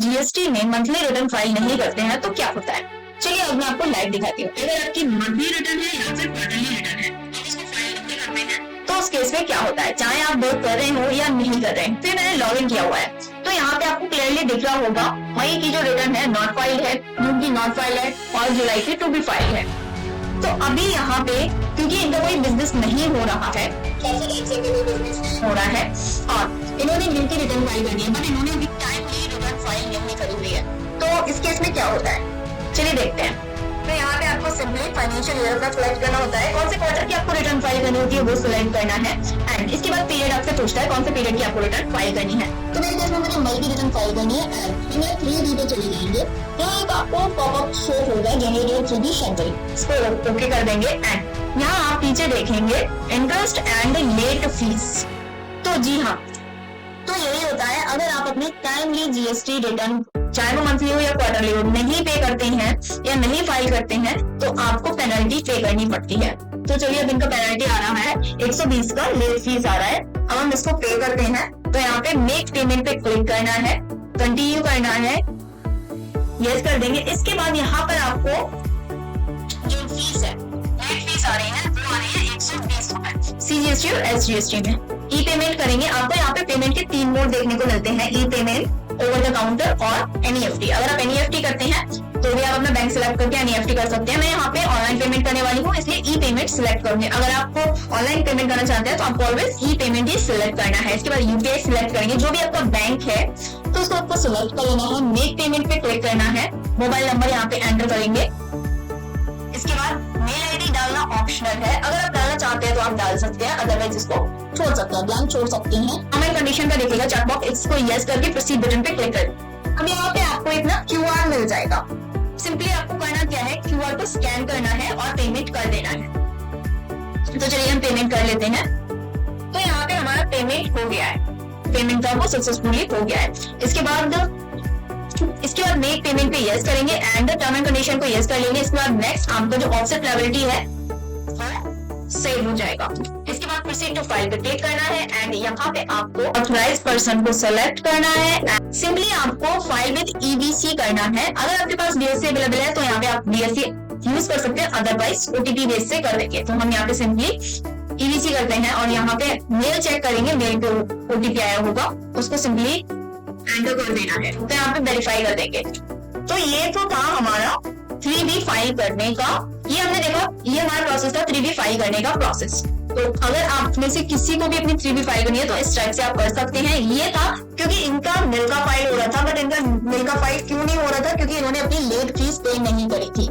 GST में monthly return file नहीं करते हैं तो क्या होता है? चलिए अब मैं आपको लाइव दिखाती हूँ। अगर आपकी मंथली रिटर्न है या फिर क्वार्टरली रिटर्न है, आप इसको फाइल नहीं करते हैं तो उस केस में क्या होता है, चाहे आप वर्क कर रहे हो या नहीं कर रहे हैं। फिर मैंने लॉग इन किया हुआ है तो यहाँ पे आपको क्लियरली दिख रहा होगा मई की जो रिटर्न है नॉट फाइल है, जून की नॉट फाइल है और जुलाई की टू बी फाइल है। तो अभी यहाँ पे क्योंकि इनका कोई बिजनेस नहीं हो रहा है, हो रहा है और इन्होंने बिल की रिटर्न फाइल करनी है, बट इन्होंने अभी टाइमली रिटर्न फाइल नहीं करी हुई है। तो इस केस में क्या होता है, चलिए देखते हैं। तो यहाँ पे आपको सिंपली फाइनेंशियल ईयर का सिलेक्ट करना होता है, कौन से क्वार्टर की आपको रिटर्न फाइल करनी होती है वो सिलेक्ट करना है। एंड इसके बाद पीरियड आपसे पूछता है कौन से पीरियड की आपको रिटर्न फाइल करनी है। तो मेरे केस में मुझे मई की रिटर्न फाइल करनी है एंड मैं 3D पे चले जाएंगे। यहाँ एक आपको पॉपअप शो होगा जनवरी 3D शेड्यूल, इसको ओके कर देंगे एंड यहाँ आप नीचे देखेंगे इंटरेस्ट एंड लेट फीस। तो जी हाँ, तो यही होता है अगर आप अपनी टाइमली जीएसटी रिटर्न चाहे वो मंथली हो या क्वार्टरली हो नहीं पे करते हैं या नहीं फाइल करते हैं तो आपको पेनल्टी पे करनी पड़ती है। तो चलिए अब इनका पेनल्टी आ रहा है 120 का लेट फीस आ रहा है। अब हम इसको पे करते हैं तो यहाँ पे मेक पेमेंट पे क्लिक करना है, कंटिन्यू करना है, यस कर देंगे। इसके बाद यहाँ पर आपको जो फीस है लेट फीस आ रही है वो आ रही है 120 रुपए सीजीएसटी और एसजीएसटी में। ई पेमेंट करेंगे, आपको यहाँ पे पेमेंट के 3 मोड देखने को मिलते हैं, ई पेमेंट, ओवर द काउंटर और एनईएफटी। अगर आप एनईएफटी करते हैं तो भी आप अपना बैंक सिलेक्ट करके एनईएफटी कर सकते हैं। मैं यहाँ पे ऑनलाइन पेमेंट करने वाली हूँ इसलिए ई पेमेंट सिलेक्ट करूंगी। अगर आपको ऑनलाइन पेमेंट करना चाहते हैं तो आपको ऑलवेज ई पेमेंट ही सिलेक्ट करना है। इसके बाद यूपीआई सिलेक्ट करेंगे, जो भी आपका बैंक है तो उसको आपको सिलेक्ट कर लेना है, मेक पेमेंट पे क्लिक करना है, मोबाइल नंबर यहाँ पे एंटर करेंगे। इसके बाद मेल आईडी डालना ऑप्शनल है, अगर आप डालना चाहते हैं तो आप डाल सकते हैं, अदरवाइज इसको छोड़ सकते हैं, ब्लैंक छोड़ सकते हैं। हमें कंडीशन का देखिएगा चेकबॉक्स, इसको यस करके प्रोसीड बटन पे क्लिक करें। अब यहाँ पे आपको एक ना क्यूआर मिल जाएगा, सिंपली आपको करना क्या है, क्यूआर को स्कैन करना है और पेमेंट कर देना है। तो चलिए हम पेमेंट कर लेते हैं। तो यहाँ पे हमारा पेमेंट हो गया है, पेमेंट का वो सक्सेसफुली हो गया है। इसके बाद मेक पेमेंट पे यस करेंगे एंड टर्म एंड कंडीशन को यस कर लेंगे। इसके बाद नेक्स्ट आपका जो ऑफसेट लायबिलिटी है सेव हो जाएगा। इसके बाद प्रोसीड टू फाइल पे क्लिक करना है एंड यहाँ पे आपको ऑथराइज्ड पर्सन को सेलेक्ट करना है। सिंपली आपको फाइल विद ईबीसी करना है। अगर आपके पास बीएससी अवेलेबल है तो यहाँ पे आप बीएससी यूज कर सकते हैं, अदरवाइज ओटीपी बेस से कर देंगे। तो हम यहाँ पे सिंपली ईबीसी करते हैं और यहाँ पे मेल चेक करेंगे, मेल पे ओटीपी आया होगा उसको सिंपली एंटर कर देना है, तो यहाँ पे वेरीफाई कर देंगे। तो ये तो था हमारा 3D फाइल करने का, ये हमने देखा, ये हमारा प्रोसेस था 3D फाइल करने का प्रोसेस। तो अगर आप में से किसी को भी अपनी 3D फाइल करनी है तो इस टाइप से आप कर सकते हैं। ये था क्योंकि इनका मिल का फाइल हो रहा था, बट इनका मिल का फाइल क्यों नहीं हो रहा था, क्योंकि इन्होंने अपनी लेट फीस पे नहीं करी थी।